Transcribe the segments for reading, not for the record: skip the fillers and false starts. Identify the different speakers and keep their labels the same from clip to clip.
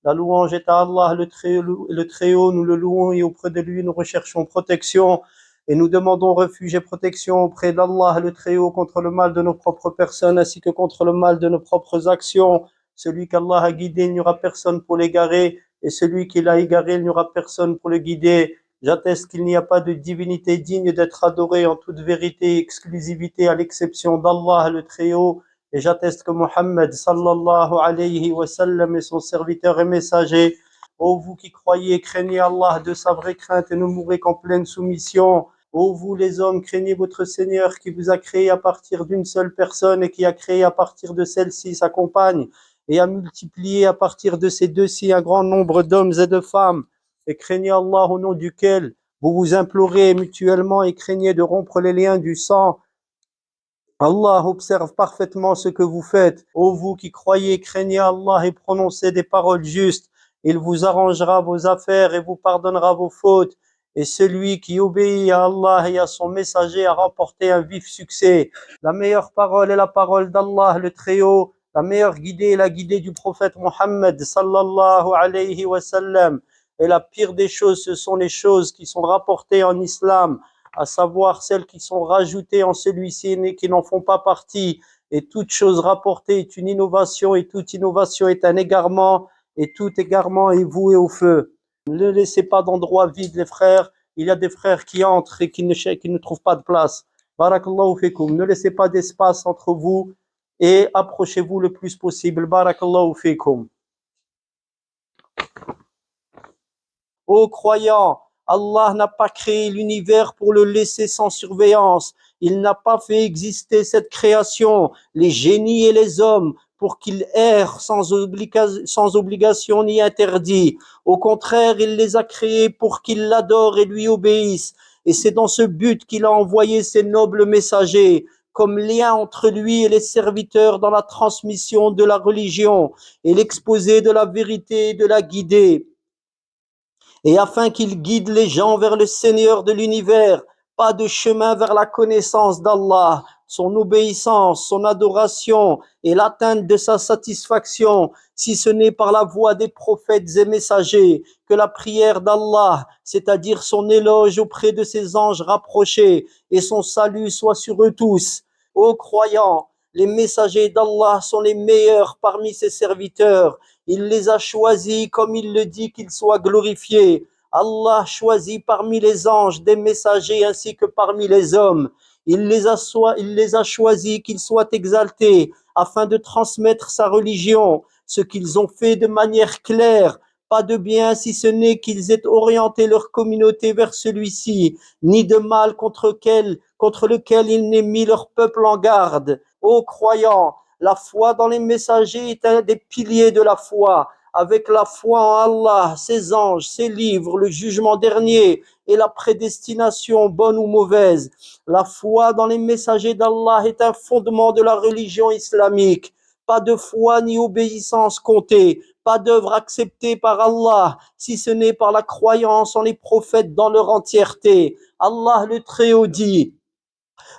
Speaker 1: La louange est à Allah, le Très-Haut, nous le louons et auprès de lui nous recherchons protection. Et nous demandons refuge et protection auprès d'Allah, le Très-Haut, contre le mal de nos propres personnes ainsi que contre le mal de nos propres actions. Celui qu'Allah a guidé, il n'y aura personne pour l'égarer, et celui qui l'a égaré, il n'y aura personne pour le guider. J'atteste qu'il n'y a pas de divinité digne d'être adorée en toute vérité et exclusivité à l'exception d'Allah, le Très-Haut. Et j'atteste que Mohammed sallallahu alayhi wa sallam est son serviteur et messager. Ô vous qui croyez, craignez Allah de sa vraie crainte et ne mourrez qu'en pleine soumission. Ô vous les hommes, craignez votre Seigneur qui vous a créé à partir d'une seule personne et qui a créé à partir de celle-ci sa compagne et a multiplié à partir de ces deux-ci un grand nombre d'hommes et de femmes. Et craignez Allah au nom duquel vous vous implorez mutuellement et craignez de rompre les liens du sang. Allah observe parfaitement ce que vous faites. Ô vous qui croyez, craignez Allah et prononcez des paroles justes. Il vous arrangera vos affaires et vous pardonnera vos fautes. Et celui qui obéit à Allah et à son messager a remporté un vif succès. La meilleure parole est la parole d'Allah, le Très-Haut. La meilleure guidée est la guidée du prophète Mohammed sallallahu alayhi wa sallam. Et la pire des choses, ce sont les choses qui sont rapportées en islam, à savoir celles qui sont rajoutées en celui-ci et qui n'en font pas partie. Et toute chose rapportée est une innovation, et toute innovation est un égarement, et tout égarement est voué au feu. Ne laissez pas d'endroit vide, les frères. Il y a des frères qui entrent et qui ne trouvent pas de place. Barakallahu fikum. Ne laissez pas d'espace entre vous et approchez-vous le plus possible. Barakallahu fikum. Ô croyants, Allah n'a pas créé l'univers pour le laisser sans surveillance. Il n'a pas fait exister cette création, les génies et les hommes, pour qu'ils errent sans obligation ni interdit. Au contraire, il les a créés pour qu'ils l'adorent et lui obéissent. Et c'est dans ce but qu'il a envoyé ses nobles messagers, comme lien entre lui et les serviteurs dans la transmission de la religion et l'exposé de la vérité et de la guider. Et afin qu'il guide les gens vers le Seigneur de l'univers, pas de chemin vers la connaissance d'Allah, son obéissance, son adoration et l'atteinte de sa satisfaction, si ce n'est par la voie des prophètes et messagers, que la prière d'Allah, c'est-à-dire son éloge auprès de ses anges rapprochés et son salut soit sur eux tous. Ô croyants, les messagers d'Allah sont les meilleurs parmi ses serviteurs. Il les a choisis comme il le dit qu'ils soient glorifiés. Allah choisit parmi les anges des messagers ainsi que parmi les hommes. Il les a choisis qu'ils soient exaltés afin de transmettre sa religion, ce qu'ils ont fait de manière claire. Pas de bien si ce n'est qu'ils aient orienté leur communauté vers celui-ci, ni de mal contre lequel ils n'aient mis leur peuple en garde. Ô croyants, la foi dans les messagers est un des piliers de la foi. Avec la foi en Allah, ses anges, ses livres, le jugement dernier et la prédestination bonne ou mauvaise. La foi dans les messagers d'Allah est un fondement de la religion islamique. Pas de foi ni obéissance comptée, pas d'œuvre acceptée par Allah, si ce n'est par la croyance en les prophètes dans leur entièreté. Allah le Très-Haut dit: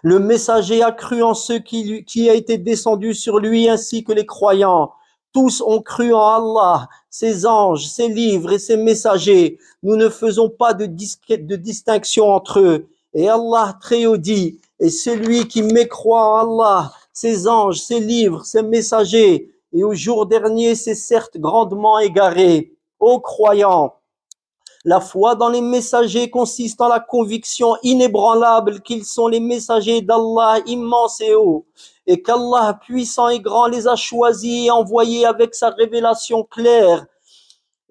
Speaker 1: le messager a cru en ce qui a été descendu sur lui ainsi que les croyants. Tous ont cru en Allah, ses anges, ses livres et ses messagers. Nous ne faisons pas de distinction entre eux. Et Allah Très-Haut dit: et celui qui mécroit en Allah, ses anges, ses livres, ses messagers, et au jour dernier, c'est certes grandement égaré. Ô croyants, la foi dans les messagers consiste en la conviction inébranlable qu'ils sont les messagers d'Allah immense et haut, et qu'Allah puissant et grand les a choisis et envoyés avec sa révélation claire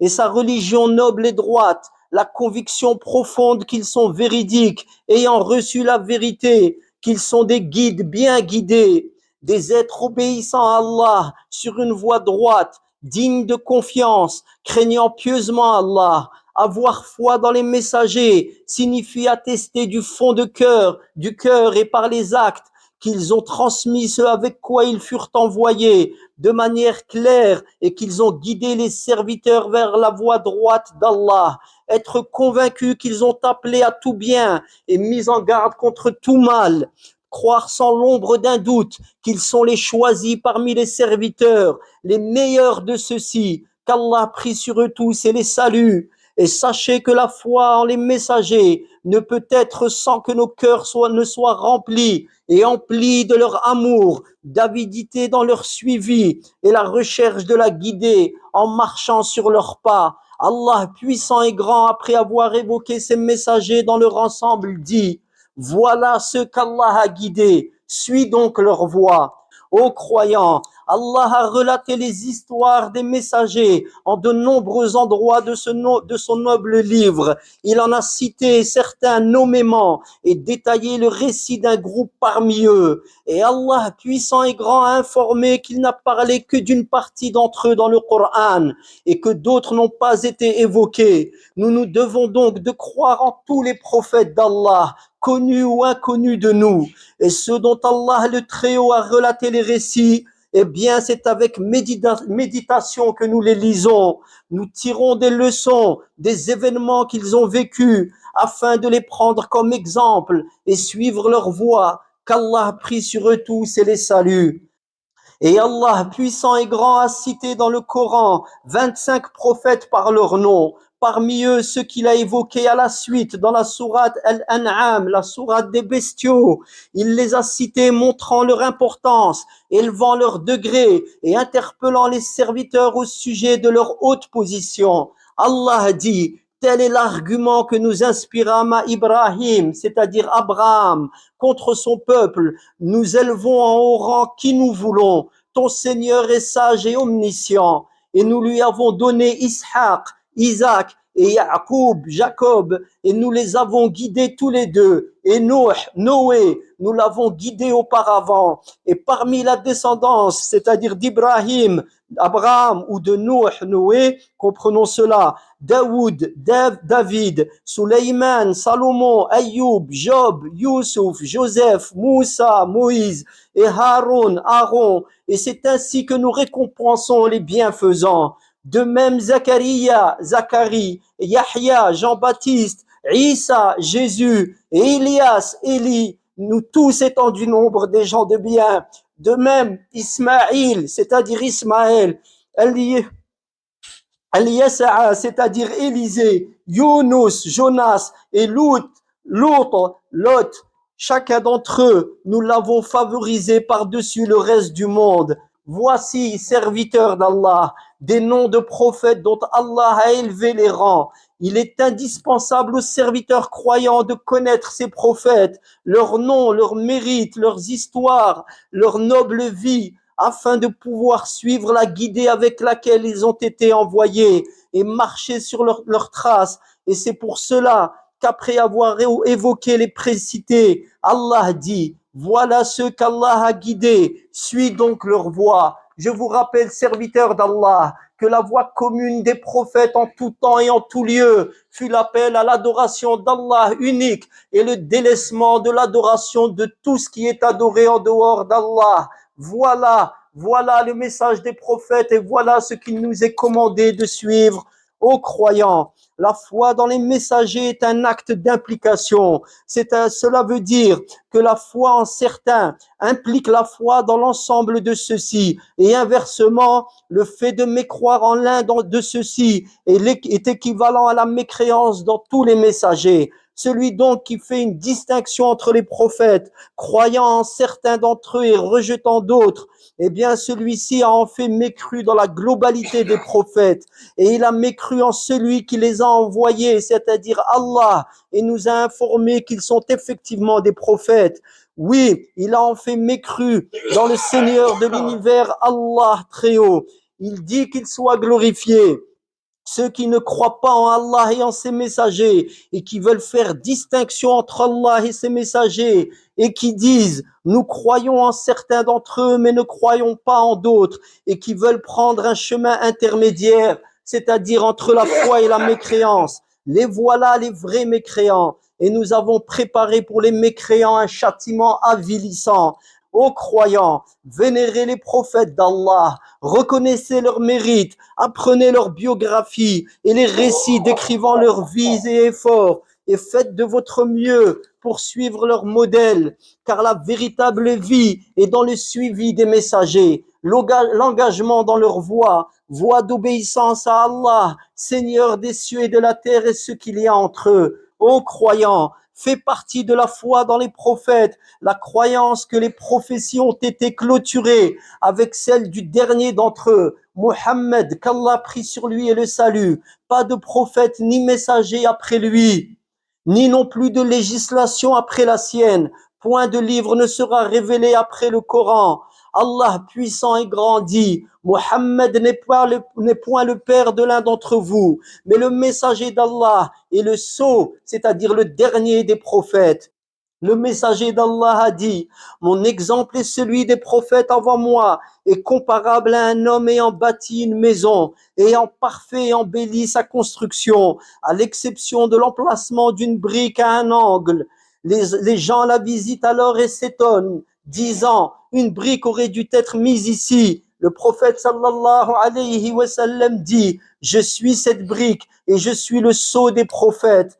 Speaker 1: et sa religion noble et droite, la conviction profonde qu'ils sont véridiques, ayant reçu la vérité, qu'ils sont des guides bien guidés, des êtres obéissants à Allah sur une voie droite, dignes de confiance, craignant pieusement Allah. Avoir foi dans les messagers signifie attester du fond du cœur et par les actes qu'ils ont transmis ce avec quoi ils furent envoyés de manière claire et qu'ils ont guidé les serviteurs vers la voie droite d'Allah. Être convaincus qu'ils ont appelé à tout bien et mis en garde contre tout mal. Croire sans l'ombre d'un doute qu'ils sont les choisis parmi les serviteurs, les meilleurs de ceux-ci, qu'Allah prie sur eux tous et les salue. Et sachez que la foi en les messagers ne peut être sans que nos cœurs ne soient remplis et emplis de leur amour, d'avidité dans leur suivi et la recherche de la guider en marchant sur leurs pas. Allah puissant et grand, après avoir évoqué ses messagers dans leur ensemble, dit: voilà ceux qu'Allah a guidés, suis donc leur voie. Ô croyants, Allah a relaté les histoires des messagers en de nombreux endroits de son noble livre. Il en a cité certains nommément et détaillé le récit d'un groupe parmi eux. Et Allah, puissant et grand, a informé qu'il n'a parlé que d'une partie d'entre eux dans le Coran et que d'autres n'ont pas été évoqués. Nous devons donc de croire en tous les prophètes d'Allah, connus ou inconnus de nous. Et ceux dont Allah le Très-Haut a relaté les récits, eh bien, c'est avec méditation que nous les lisons. Nous tirons des leçons des événements qu'ils ont vécus afin de les prendre comme exemple et suivre leur voie. Qu'Allah prie sur eux tous et les salue. Et Allah, puissant et grand, a cité dans le Coran 25 prophètes par leur nom. Parmi eux, ceux qu'il a évoqués à la suite dans la sourate Al-An'am, la sourate des bestiaux. Il les a cités montrant leur importance, élevant leur degré et interpellant les serviteurs au sujet de leur haute position. Allah dit: tel est l'argument que nous inspirâmes Ibrahim, c'est-à-dire Abraham, contre son peuple. Nous élevons en haut rang qui nous voulons. Ton Seigneur est sage et omniscient. Et nous lui avons donné Ishaq, Isaac et Jacob, et nous les avons guidés tous les deux. Et Noé, nous l'avons guidé auparavant. Et parmi la descendance, c'est-à-dire d'Ibrahim, Abraham ou de Noé, comprenons cela: Daoud, David, Suleiman, Salomon, Ayoub, Job, Youssouf, Joseph, Moussa, Moïse et Aaron. Et c'est ainsi que nous récompensons les bienfaisants. De même Zacharie, Yahya, Jean-Baptiste, Isa, Jésus, et Elias, Élie, nous tous étant du nombre des gens de bien. De même Ismaïl, c'est-à-dire Ismaël, Eliasa, c'est-à-dire Élisée, Yunus, Jonas et Lot. Chacun d'entre eux, nous l'avons favorisé par-dessus le reste du monde. Voici, serviteurs d'Allah, des noms de prophètes dont Allah a élevé les rangs. Il est indispensable aux serviteurs croyants de connaître ces prophètes, leurs noms, leurs mérites, leurs histoires, leur noble vie, afin de pouvoir suivre la guidée avec laquelle ils ont été envoyés et marcher sur leurs traces. Et c'est pour cela qu'après avoir évoqué les précités, Allah dit: voilà ceux qu'Allah a guidés, suis donc leur voie. Je vous rappelle, serviteurs d'Allah, que la voie commune des prophètes en tout temps et en tout lieu fut l'appel à l'adoration d'Allah unique et le délaissement de l'adoration de tout ce qui est adoré en dehors d'Allah. Voilà le message des prophètes et voilà ce qu'il nous est commandé de suivre. Ô croyants, la foi dans les messagers est un acte d'implication. Cela veut dire que la foi en certains implique la foi dans l'ensemble de ceux-ci. Et inversement, le fait de mécroire en l'un de ceux-ci est équivalent à la mécréance dans tous les messagers. Celui donc qui fait une distinction entre les prophètes, croyant en certains d'entre eux et rejetant d'autres, eh bien celui-ci a en fait mécru dans la globalité des prophètes et il a mécru en celui qui les a envoyés, c'est-à-dire Allah, et nous a informé qu'ils sont effectivement des prophètes. Oui, il a en fait mécru dans le Seigneur de l'univers, Allah Très-Haut. Il dit qu'il soit glorifié. Ceux qui ne croient pas en Allah et en ses messagers et qui veulent faire distinction entre Allah et ses messagers et qui disent: nous croyons en certains d'entre eux mais ne croyons pas en d'autres, et qui veulent prendre un chemin intermédiaire, c'est-à-dire entre la foi et la mécréance. Les voilà les vrais mécréants, et nous avons préparé pour les mécréants un châtiment avilissant. Ô croyants, vénérez les prophètes d'Allah, reconnaissez leurs mérites, apprenez leur biographie et les récits décrivant leurs vies et efforts, et faites de votre mieux pour suivre leur modèle, car la véritable vie est dans le suivi des messagers. l'engagement dans leur voie d'obéissance à Allah, Seigneur des cieux et de la terre et ce qu'il y a entre eux. Ô croyants, fait partie de la foi dans les prophètes, la croyance que les prophéties ont été clôturées avec celle du dernier d'entre eux, Mohammed, qu'Allah prie sur lui et le salue. Pas de prophète ni messager après lui, ni non plus de législation après la sienne. Point de livre ne sera révélé après le Coran. Allah puissant et grand dit, Mohammed n'est point le père de l'un d'entre vous, mais le messager d'Allah et le sceau, c'est-à-dire le dernier des prophètes. Le messager d'Allah a dit, mon exemple est celui des prophètes avant moi, est comparable à un homme ayant bâti une maison, ayant parfait et embelli sa construction, à l'exception de l'emplacement d'une brique à un angle. Les gens la visitent alors et s'étonnent, disant, une brique aurait dû être mise ici. Le prophète sallallahu alayhi wa sallam dit, je suis cette brique et je suis le sceau des prophètes.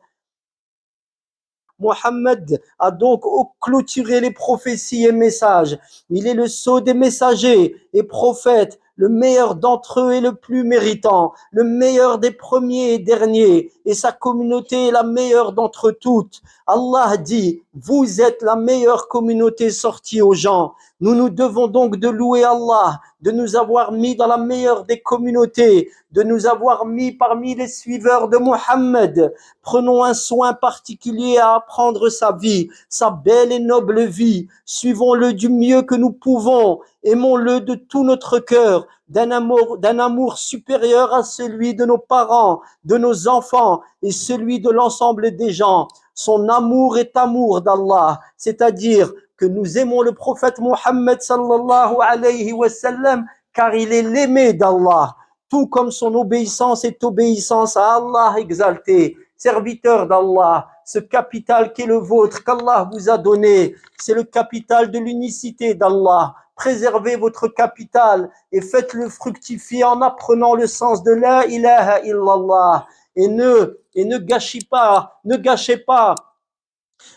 Speaker 1: Mohammed a donc clôturé les prophéties et messages. Il est le sceau des messagers et prophètes, le meilleur d'entre eux et le plus méritant, le meilleur des premiers et derniers, et sa communauté est la meilleure d'entre toutes. Allah dit, vous êtes la meilleure communauté sortie aux gens. Nous devons donc de louer Allah, de nous avoir mis dans la meilleure des communautés, de nous avoir mis parmi les suiveurs de Mohammed. Prenons un soin particulier à apprendre sa vie, sa belle et noble vie. Suivons-le du mieux que nous pouvons. Aimons-le de tout notre cœur, d'un amour supérieur à celui de nos parents, de nos enfants et celui de l'ensemble des gens. Son amour est amour d'Allah, c'est-à-dire que nous aimons le prophète Mohammed sallallahu alayhi wa sallam car il est l'aimé d'Allah, tout comme son obéissance est obéissance à Allah exalté. Serviteur d'Allah, ce capital qui est le vôtre, qu'Allah vous a donné, c'est le capital de l'unicité d'Allah. Préservez votre capital et faites-le fructifier en apprenant le sens de la ilaha illallah. Et ne gâchez pas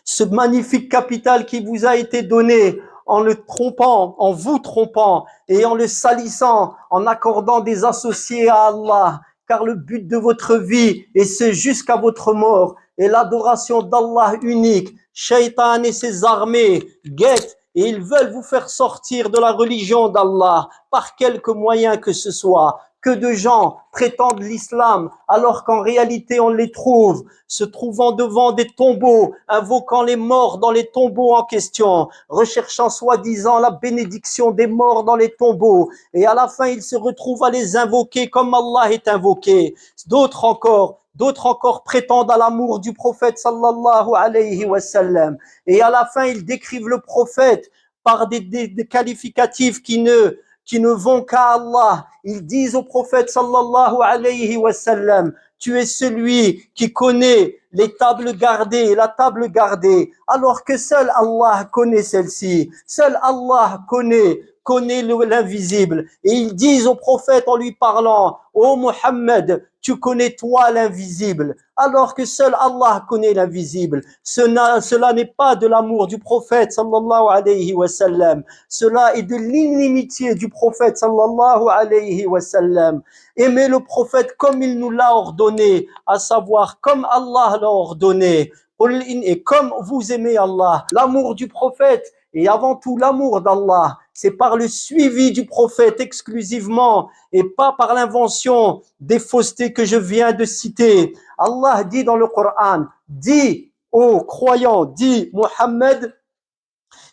Speaker 1: ce magnifique capital qui vous a été donné en le trompant, en vous trompant et en le salissant, en accordant des associés à Allah. Car le but de votre vie, et ce jusqu'à votre mort, est l'adoration d'Allah unique. Shaitan et ses armées guettent et ils veulent vous faire sortir de la religion d'Allah par quelque moyen que ce soit. Que de gens prétendent l'islam alors qu'en réalité on les trouve se trouvant devant des tombeaux, invoquant les morts dans les tombeaux en question, recherchant soi-disant la bénédiction des morts dans les tombeaux, et à la fin ils se retrouvent à les invoquer comme Allah est invoqué. D'autres encore prétendent à l'amour du prophète sallallahu alayhi wa sallam, et à la fin ils décrivent le prophète par des qualificatifs qui ne vont qu'à Allah. Ils disent au prophète sallallahu alayhi wa sallam, tu es celui qui connaît les tables gardées, la table gardée, alors que seul Allah connaît celle-ci. Seul Allah connaît l'invisible. Et ils disent au prophète en lui parlant, ô Mohammed, tu connais toi l'invisible, alors que seul Allah connaît l'invisible. Cela n'est pas de l'amour du prophète sallallahu alayhi wa sallam. Cela est de l'inimitié du prophète sallallahu alayhi wa sallam. Aimez le prophète comme il nous l'a ordonné, à savoir comme Allah l'a ordonné. Et comme vous aimez Allah, l'amour du prophète et avant tout l'amour d'Allah, c'est par le suivi du prophète exclusivement et pas par l'invention des faussetés que je viens de citer. Allah dit dans le Coran, dis ô croyants, dis Mohammed,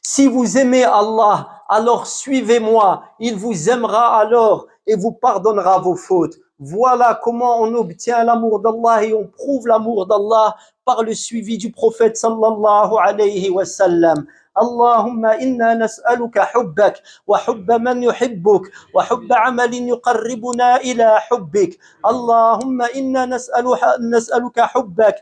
Speaker 1: si vous aimez Allah, alors suivez-moi, il vous aimera alors et vous pardonnera vos fautes. Voilà comment on obtient l'amour d'Allah et on prouve l'amour d'Allah par le suivi du prophète sallallahu alayhi wa sallam. اللهم إنا نسألك حبك وحب من يحبك وحب عمل يقربنا إلى حبك اللهم إنا نسألك حبك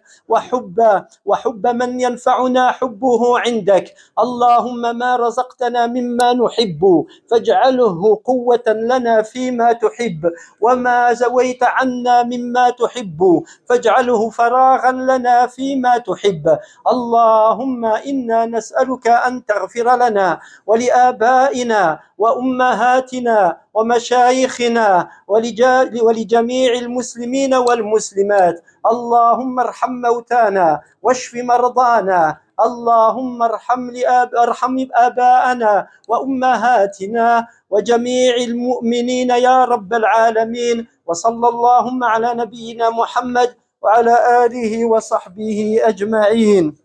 Speaker 1: وحب من ينفعنا حبه عندك اللهم ما رزقتنا مما نحب فاجعله قوة لنا فيما تحب وما زويت عنا مما تحب فاجعله فراغا لنا فيما تحب اللهم إنا نسألك أن تغفر لنا ولآبائنا وأمهاتنا ومشايخنا ولجميع المسلمين والمسلمات. اللهم ارحم موتانا واشف مرضانا. اللهم ارحم آباءنا وأمهاتنا وجميع المؤمنين يا رب العالمين. وصلى اللهم على نبينا محمد وعلى آله وصحبه أجمعين.